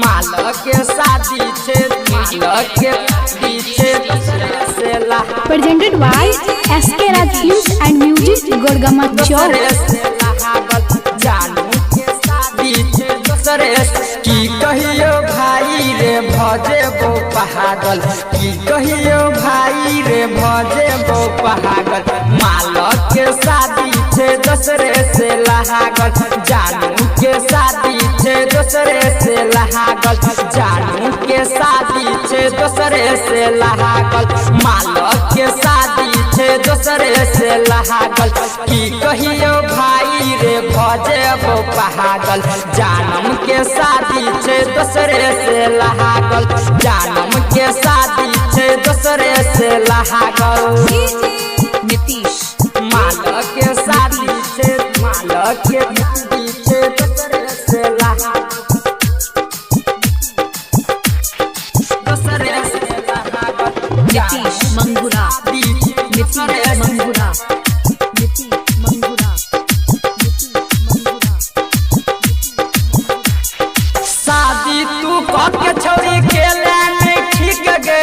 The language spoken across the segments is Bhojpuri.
मालक के शादी छे मालक के पीछे से ला presented by SK Raj Films and Music Gorgama Chowk। जानू के शादी छे दूसरे की कहियो भाई रे भजे बो पहागल की कहियो भाई रे भजे बो पहागल मालक के शादी छे दूसरे से लहागल जानू के शादी छे दूसरे से लहागल जानू के शादी छे दूसरे से लहागल मालक के शादी छे दूसरे से लहागल की कहियो भाई रे भजे बो पहागल जानम के शादी छे दूसरे से लहागल जानम के शादी छे दूसरे से लहागल नीतीश मालक के शादी छे मालक के शादी छे दूसरे से लहागल दूसरे से लहागल नीतीश मंगुरा नीतीश मंगुरा नीतीश मंगुरा शादी तू के छोड़ी के लाने ठीक गे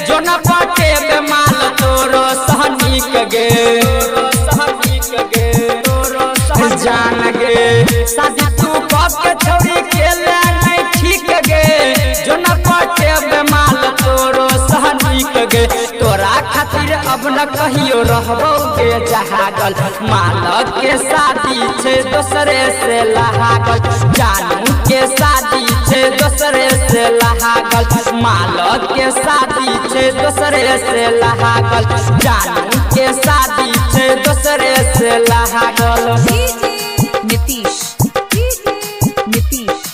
जो न पाटे बेमाल तोरो सहनिक गे जान गे शादी तू के छोड़ी के लाने ठीक गे जो न पाटे बेमाल तोरो सहनिक गे तोरा खातिर अब न कहियो रहबो गे जहागल मालक के शादी छे दूसरे से लहागल जानू के शादी छे दूसरे से लहागल मालक के शादी छे दूसरे से लहागल जानू के शादी छे दूसरे से लहागल नीतीश नीतीश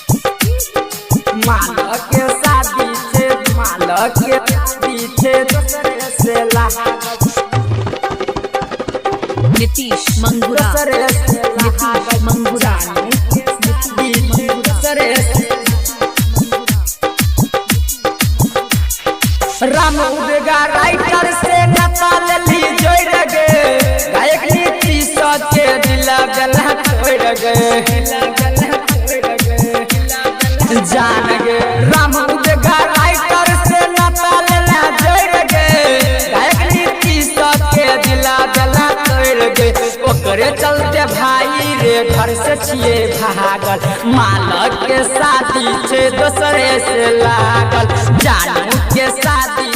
मालक के शादी छे मालक के शादी छे दूसरे से लहागल नीतीश मंगुरा दूसरे से नीतीश मंगुरा राम उदगा राइटर से नताल ली जोड़ गे गायक नीतीश के दिला गला छोड़ गे जान गे राम उदगा राइटर से नताल ला जोड़ गे गायक नीतीश के दिला गला छोड़ गे ओकरे चलते भाई रे घर से छिए भागल मालक के शादी छे दूसरे से लागल जानू के शादी